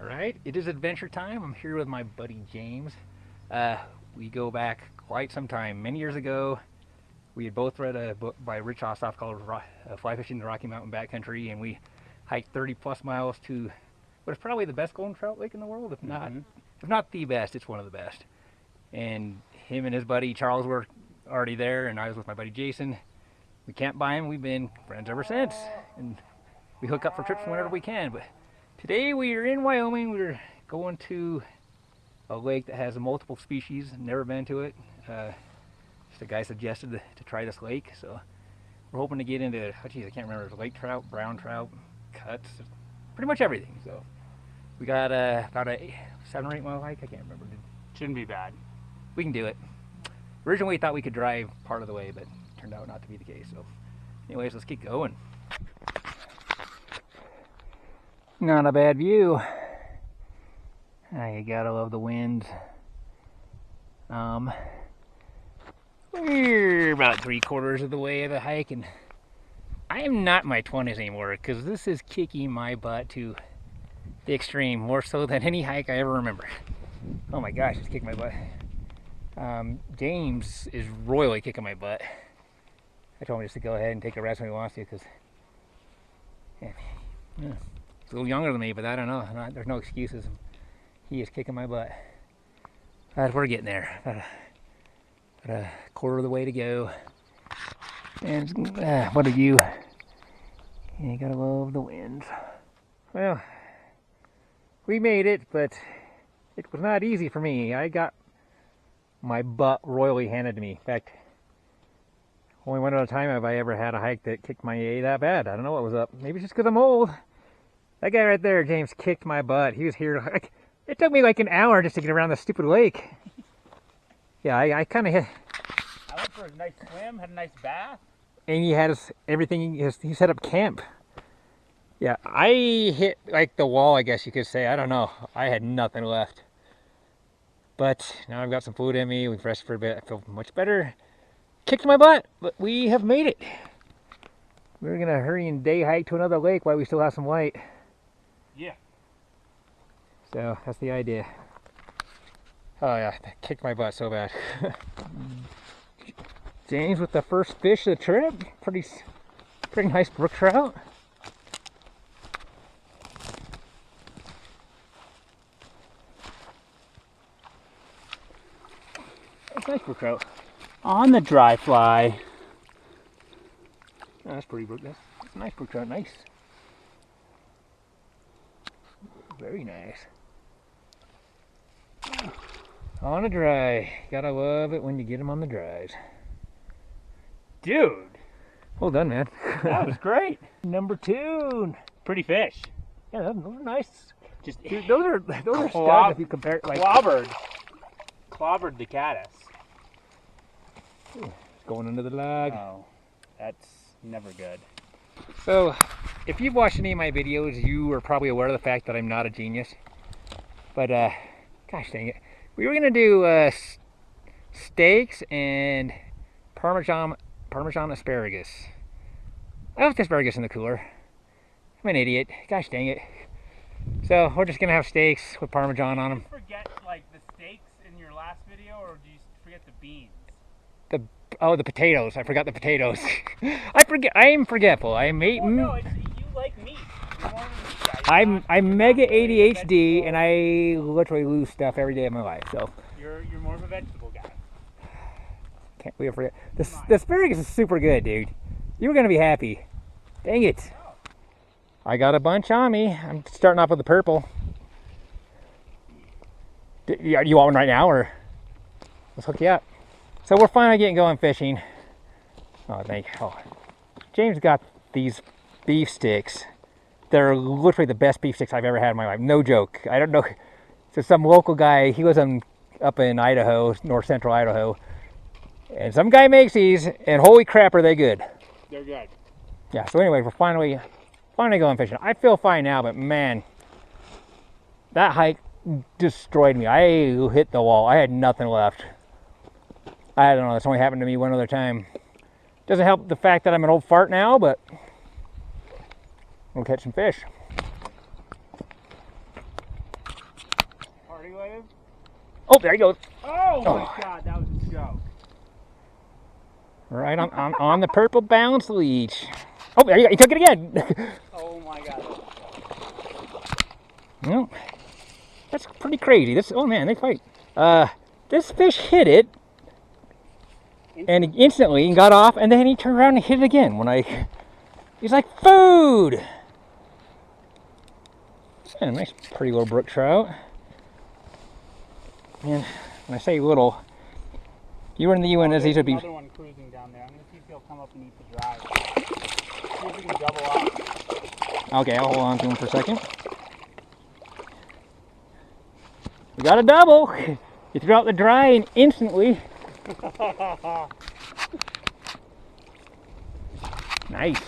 All right, it is adventure time. I'm here with my buddy James. We go back quite some time. Many years ago, we had both read a book by Rich Ossoff called Fly Fishing the Rocky Mountain Backcountry, and we hiked 30 plus miles to what is probably the best golden trout lake in the world, if not the best, it's one of the best. And him and his buddy Charles were already there, and I was with my buddy Jason. We camped by him. We've been friends ever since, and we hook up for trips whenever we can. But today we are in Wyoming. We're going to a lake that has multiple species. Never been to it. Just a guy suggested to try this lake, so we're hoping to get into, oh geez, I can't remember, lake trout, brown trout, cuts, pretty much everything. So we got about a 7 or 8 mile hike. I can't remember. Shouldn't be bad. We can do it. Originally we thought we could drive part of the way, but it turned out not to be the case. So anyways, let's get going. Not a bad view. You gotta love the wind. We're about 3/4 of the way of the hike, and I am not in my 20s anymore because this is kicking my butt to the extreme, more so than any hike I ever remember. Oh my gosh, it's kicking my butt. James is royally kicking my butt. I told him just to go ahead and take a rest when he wants to, because he's a little younger than me, but I don't know. There's no excuses. He is kicking my butt. But we're getting there. About a quarter of the way to go. And what a view. You gotta love the wind. Well, we made it, but it was not easy for me. I got my butt royally handed to me. In fact, only one other time have I ever had a hike that kicked my A that bad. I don't know what was up. Maybe it's just because I'm old. That guy right there, James, kicked my butt. He was here. It took me like an hour just to get around the stupid lake. Yeah, I kind of hit. I went for a nice swim, had a nice bath. And he had everything. He set up camp. Yeah, I hit like the wall, I guess you could say. I don't know. I had nothing left. But now I've got some food in me. We've rested for a bit. I feel much better. Kicked my butt, but we have made it. We're gonna hurry and day hike to another lake while we still have some light. Yeah. So that's the idea. Oh yeah, that kicked my butt so bad. James with the first fish of the trip. Pretty nice brook trout. That's nice brook trout. On the dry fly. Oh, that's pretty brook. That's a nice brook trout. Nice. Very nice. On the dry. Gotta love it when you get them on the dries. Dude, Well done, man. that was great. Number 2. Pretty fish. Yeah, those are nice. Just Dude, those are studs if you compare it, like clobbered the caddis. going under the log. Oh, that's never good. So, if you've watched any of my videos, you are probably aware of the fact that I'm not a genius. But, gosh dang it. We were going to do steaks and Parmesan asparagus. I left asparagus in the cooler. I'm an idiot. Gosh dang it. So, we're just going to have steaks with Parmesan on them. Did you forget, like, the steaks in your last video, or did you forget the beans? The potatoes. I forgot the potatoes. I am forgetful. Well, no, you like meat. You're one of the meat guys. I'm mega ADHD, and I literally lose stuff every day of my life. So You're more of a vegetable guy. can't believe I forget. The asparagus is super good, dude. You're gonna be happy. Dang it! I got a bunch on me. I'm starting off with the purple. Do you want one right now, or let's hook you up? So we're finally getting going fishing. James got these beef sticks. They're literally the best beef sticks I've ever had in my life. No joke. I don't know. So some local guy, he lives up in Idaho, north central Idaho. And some guy makes these, and holy crap, are they good. They're good. Yeah, so anyway, we're finally going fishing. I feel fine now, but man, that hike destroyed me. I hit the wall. I had nothing left. I don't know, that's only happened to me one other time. Doesn't help the fact that I'm an old fart now, but we'll catch some fish. trolling motive? Oh, there he goes. Oh my Oh. god, that was a joke. Right on the purple bounce leech. Oh, there you go. He took it again. Oh my god. Well, that's pretty crazy. Oh man, they fight. This fish hit it, and he instantly got off, and then he turned around and hit it again. He's like, food. Yeah, nice, pretty little brook trout. And when I say little, you were in the UNS, these would be. Another one cruising down there. I'm gonna see if he'll come up and eat the drive. See if we can double up. Okay, I'll hold on to him for a second. We got a double. You threw out the dry and instantly. Nice.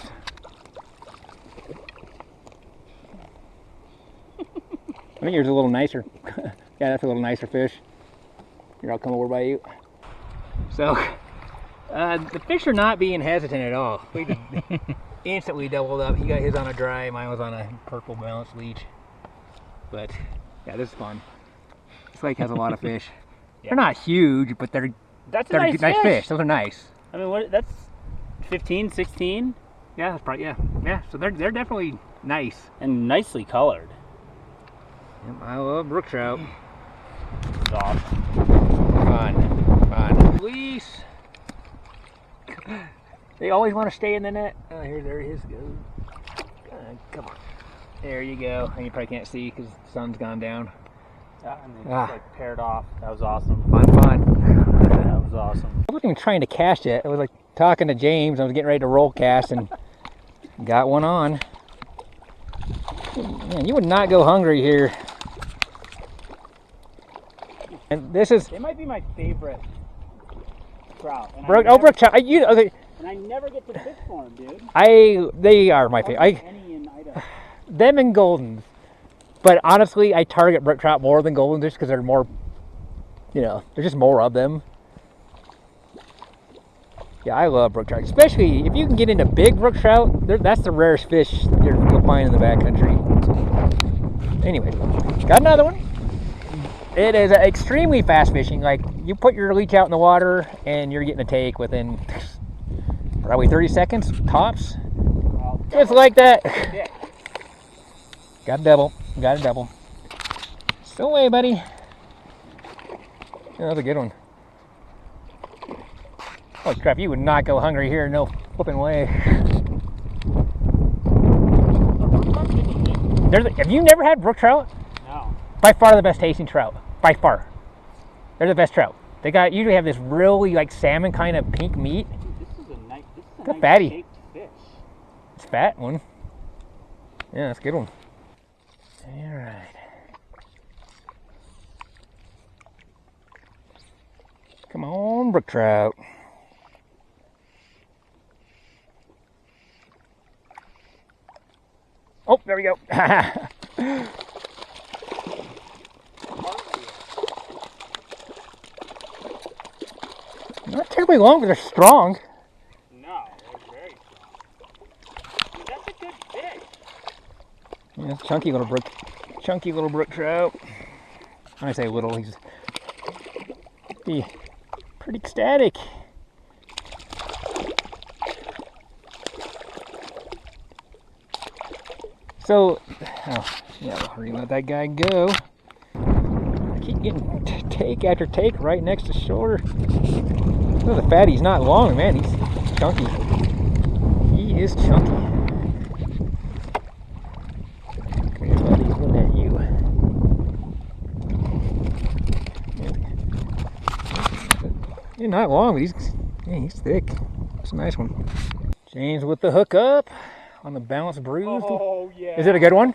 I think yours is a little nicer. Yeah, that's a little nicer fish. Here, I'll come over by you. So, the fish are not being hesitant at all. We just instantly doubled up. He got his on a dry, mine was on a purple bounce leech. But, yeah, this is fun. This lake has a lot of fish. Yeah. They're not huge, but they're That's a nice fish. Those are nice. I mean, what? That's 15, 16, Yeah, that's probably, yeah. So they're definitely nice. and nicely colored. Yep, I love brook trout. It's awesome. Fun. Release. They always want to stay in the net. Oh, there his goes. Come on. There you go. And you probably can't see because the sun's gone down. Yeah, and they just like paired off. That was awesome. Fun. That was awesome. I wasn't even trying to cast yet. I was like talking to James. I was getting ready to roll cast and got one on. Man, you would not go hungry here. And this is They might be my favorite trout. And brook trout. Okay. And I never get to fish for them, dude. They are my favorite. Any in Idaho. Them and goldens. But honestly, I target brook trout more than goldens just because they're more, there's just more of them. Yeah, I love brook trout, especially if you can get into big brook trout. That's the rarest fish you'll find in the backcountry. Anyway, got another one. It is extremely fast fishing. Like, you put your leech out in the water and you're getting a take within probably 30 seconds tops. Well, Just like that. yeah. Got a double. Still away, buddy. Yeah, that was a good one. Oh crap, you would not go hungry here, no flipping way. Have you never had brook trout? No. By far the best tasting trout. By far. They're the best trout. They usually have this really like salmon kind of pink meat. Dude, this is a nice fatty. baked fish. It's a fat one. Yeah, that's a good one. Alright. Come on, brook trout. Oh, there we go. Not terribly long, but they're strong. No, they're very strong. Dude, that's a good fish. Yeah, chunky little brook trout. When I say little, he's pretty ecstatic. So, we're gonna let that guy go. I keep getting take after take right next to shore. Oh, the fatty's not long, man. He's chunky. He is chunky. Come here, buddy. Looking at you. He's not long, but he's thick. It's a nice one. James with the hook up on the Bounce Bruise. Oh, yeah. Is it a good one?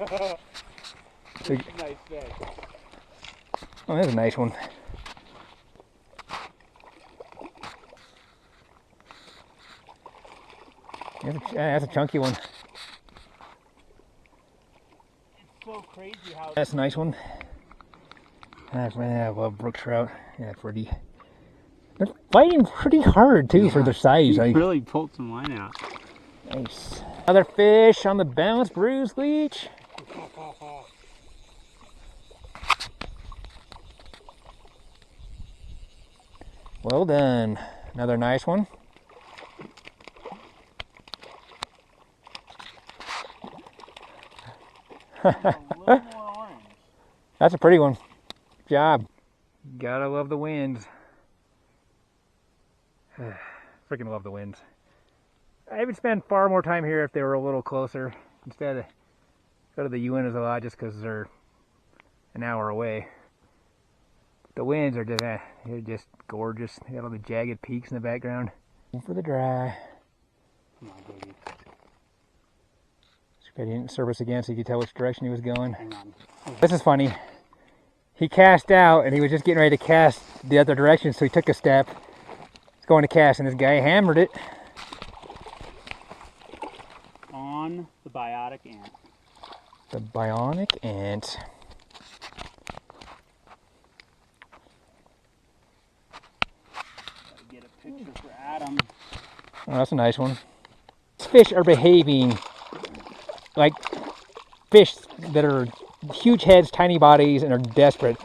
It's a nice fish. Oh, that's a nice one. That's a chunky one. It's so crazy how... That's a nice one. Man, I love brook trout. Yeah, they're fighting pretty hard too for their size. You really pulled some line out. Nice. Another fish on the Bounce Bruise leech. Well done. Another nice one. A little more orange. That's a pretty one. Good job. Gotta love the winds. Freaking love the winds. I would spend far more time here if they were a little closer. Instead of go to the Uintas a lot just because they're an hour away. The winds are just, they're just gorgeous. They got all the jagged peaks in the background. And for the dry. Come on, baby. He didn't service again so you could tell which direction he was going. Hang on. This is funny. He cast out and he was just getting ready to cast the other direction, so he took a step. He's going to cast and this guy hammered it. On the biotic ant. The bionic ant. Gotta get a picture for Adam. Oh, that's a nice one. These fish are behaving like fish that are huge heads, tiny bodies, and are desperate.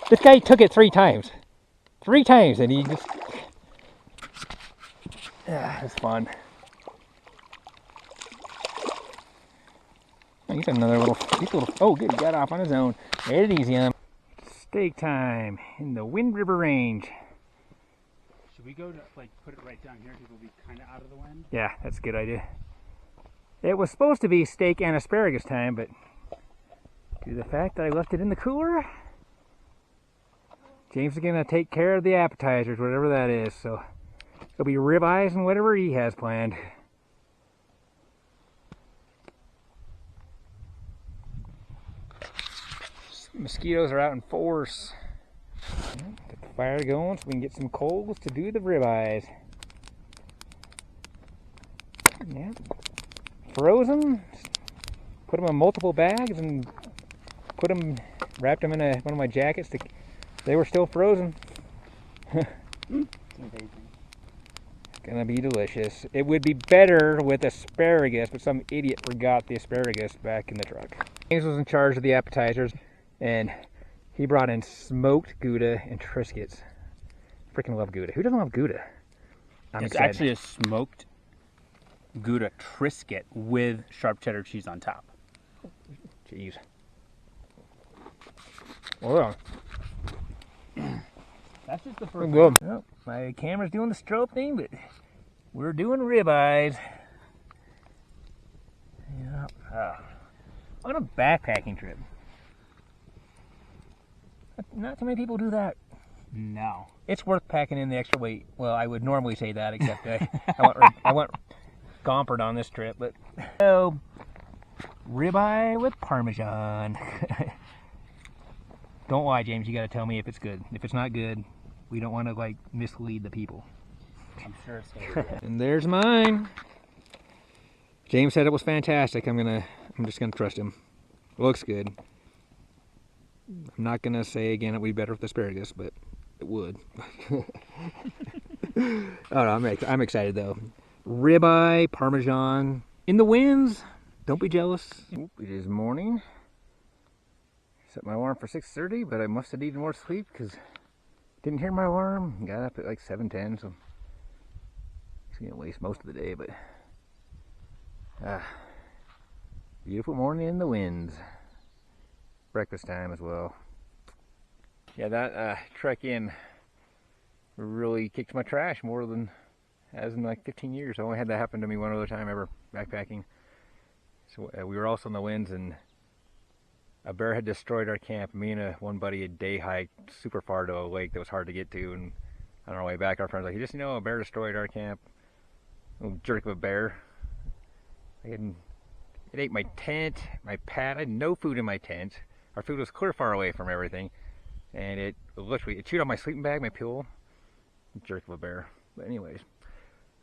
This guy took it 3 times. 3 times, and he just... it's fun. Oh, he's another little... Oh, good, he got off on his own. Made it easy on him. Steak time in the Wind River Range. Should we go to, like, put it right down here because we'll be kind of out of the wind? Yeah, that's a good idea. It was supposed to be steak and asparagus time, but due to the fact that I left it in the cooler, James is going to take care of the appetizers, whatever that is. So it'll be ribeyes and whatever he has planned. Mosquitoes are out in force. Get the fire going so we can get some coals to do the ribeyes. Yeah. Froze them, put them in multiple bags, and wrapped them in one of my jackets. They were still frozen. It's amazing. It's gonna be delicious. It would be better with asparagus, but some idiot forgot the asparagus back in the truck. James was in charge of the appetizers, and he brought in smoked Gouda and Triscuits. Freaking love Gouda. Who doesn't love Gouda? I'm It's excited. actually a smoked Gouda Triscuit with sharp cheddar cheese on top. Jeez. Hold on. That's just the first Good. Well, my camera's doing the strobe thing, but we're doing ribeyes. Yeah. On a backpacking trip. Not too many people do that. No. It's worth packing in the extra weight. Well, I would normally say that, except I went gompered on this trip, but so ribeye with Parmesan. Don't lie, James. You got to tell me if it's good. If it's not good, we don't want to like mislead the people. I'm sure it's gonna be good. And there's mine. James said it was fantastic. I'm just gonna trust him. Looks good. I'm not gonna say again it would be better with asparagus, but it would. Oh no, I'm excited though. Ribeye, Parmesan, in the winds. Don't be jealous. It is morning. Set my alarm for 6:30, but I must have needed more sleep because didn't hear my alarm. Got up at like 7:10, so it's gonna waste most of the day. But beautiful morning in the winds. Breakfast time as well. Yeah, that trek in really kicked my trash more than has in like 15 years. I only had that happen to me one other time ever backpacking. So we were also in the winds and a bear had destroyed our camp. Me and one buddy had day hiked super far to a lake that was hard to get to, and on our way back our friends were like, you just a bear destroyed our camp. Little jerk of a bear. It ate my tent, my pad. I had no food in my tent. Our food was clear far away from everything, and it chewed on my sleeping bag, my pillow. Jerk of a bear. But anyways,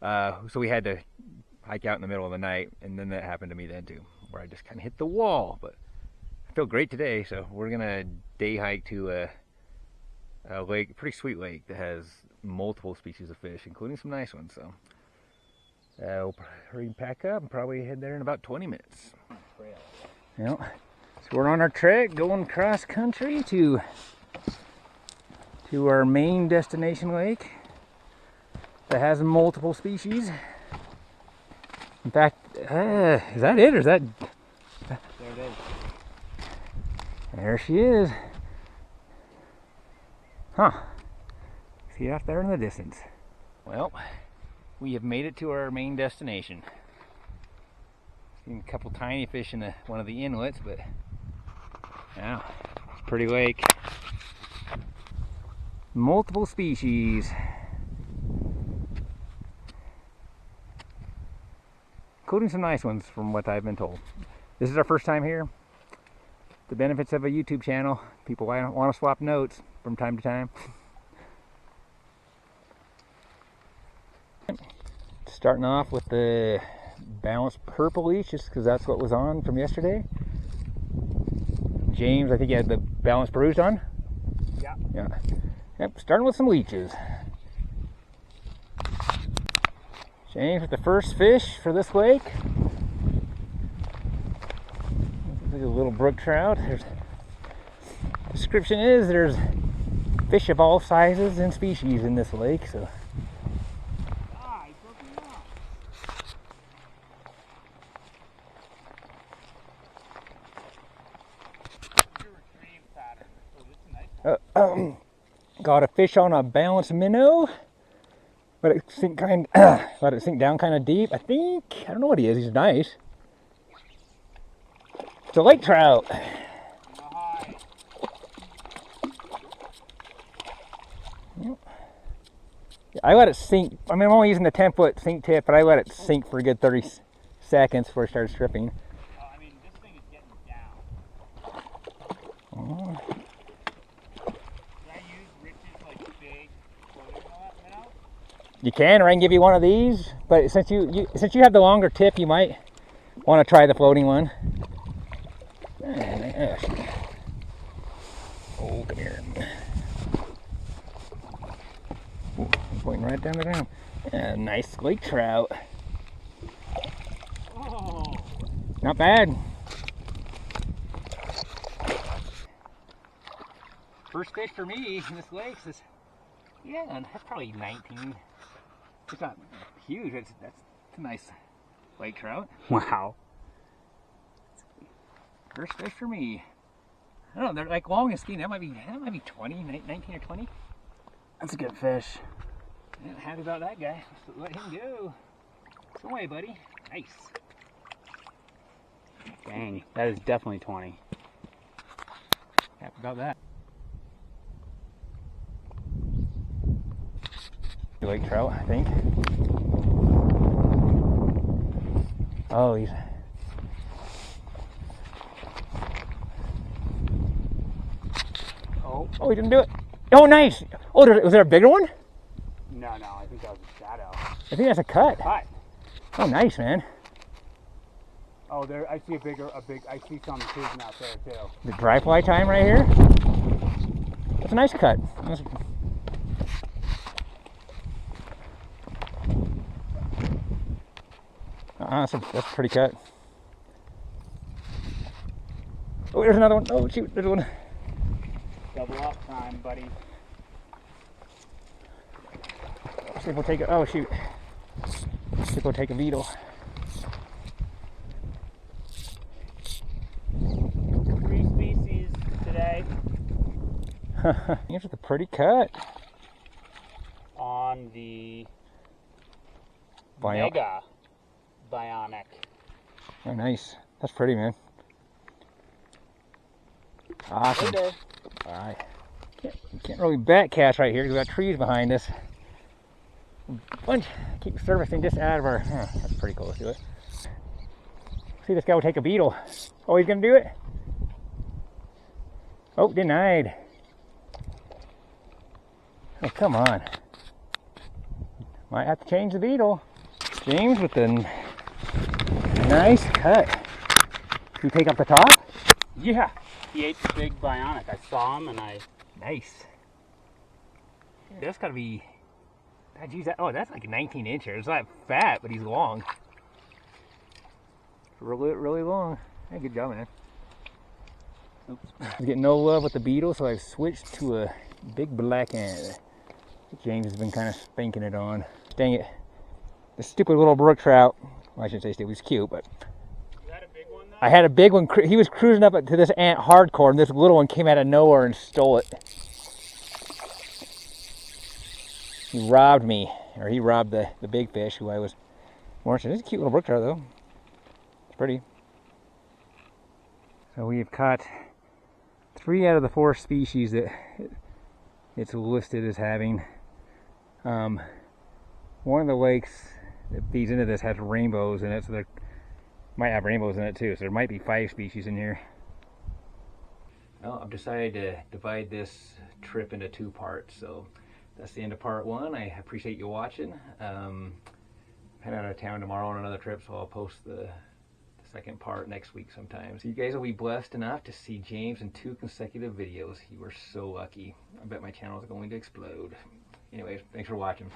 so we had to hike out in the middle of the night, and then that happened to me then too, where I just kind of hit the wall. But I feel great today, so we're gonna day hike to a lake, a pretty sweet lake that has multiple species of fish, including some nice ones. So we'll hurry and pack up and probably head there in about 20 minutes. Yep. So we're on our trek going cross country to our main destination lake. that has multiple species. In fact, is that it, or is that? There it is. There she is. Huh. See it out there in the distance. Well, we have made it to our main destination. Seen a couple tiny fish in one of the inlets, but yeah, it's a pretty lake. Multiple species. Including some nice ones from what I've been told. This is our first time here. The benefits of a YouTube channel. People want to swap notes from time to time. Starting off with the balanced purple leech, just because that's what was on from yesterday. James, I think he had the balanced bruised on. Yeah. Yeah. Yep, starting with some leeches. James with the first fish for this lake. Look at a little brook trout. Description is there's fish of all sizes and species in this lake, so. Ah, he broke me off. Your retrieve pattern. Oh, this is a nice one. Got a fish on a balanced minnow. Let it sink let it sink down kind of deep. I don't know what he is. He's nice. It's a lake trout. Hi. I let it sink. I mean, I'm only using the 10-foot sink tip, but I let it sink for a good 30 seconds before it started stripping. I mean, this thing is getting down. Oh. Did I use Rich's like big floating minnow? You can, or I can give you one of these. But since you have the longer tip, you might want to try the floating one. Oh, come here. Ooh, pointing right down the ground. Yeah, nice lake trout. Oh. Not bad. First fish for me in this lake is, yeah, that's probably 19. It's not huge. That's a nice lake trout. Wow. First fish for me. I don't know, they're like long and skinny. That might be 20, 19 or 20. That's a good fish. Yeah, happy about that guy. Let's let him go. Go away, buddy. Nice. Dang, that is definitely 20. Happy about that. Lake trout, I think. Oh, he's. Oh, he didn't do it. Oh, nice. Oh, was there a bigger one? No, I think that was a shadow. I think that's a cut. Cut. Oh, nice, man. Oh, there. I see I see some tubing out there too. The dry fly time right here. That's a nice cut. That's a pretty cut. Oh, there's another one. Oh, shoot, there's one. Double up time, buddy. See if we'll take it. Oh, shoot. See if we'll take a beetle. 3 species today Here's a pretty cut. on the Bio. Mega Bionic. Oh, nice. That's pretty, man. Awesome. Later. All right. Can't really bat cast right here because we got trees behind us. Bunch keep servicing just out of our. That's pretty close to it. See, this guy will take a beetle. Oh, he's gonna do it. Oh, denied. Oh, come on. Might have to change the beetle. James with the nice cut. Can you take up the top? Yeah, he ate the big Bionic. I saw him and I. Nice. That's gotta be. Geez, that's like a 19 incher. It's not fat, but he's long. Really long. Hey, good job, man. Oops. I was getting no love with the beetle, so I've switched to a big black end. James has been kind of spanking it on. Dang it. The stupid little brook trout. Well, I shouldn't say stupid, he was cute, but. Is that a big one though? I had a big one. He was cruising up to this ant hardcore, and this little one came out of nowhere and stole it. He robbed me, or he robbed the big fish who I was watching. This is a cute little brook trout, though. It's pretty. So we've caught 3 out of the 4 species that it's listed as having. One of the lakes that feeds into this has rainbows in it, so there might have rainbows in it too. So there might be 5 species in here. Well, I've decided to divide this trip into 2 parts. So that's the end of part 1. I appreciate you watching. I'm heading out of town tomorrow on another trip, so I'll post the second part next week sometime. So you guys will be blessed enough to see James in 2 consecutive videos. You were so lucky. I bet my channel is going to explode. Anyways, thanks for watching.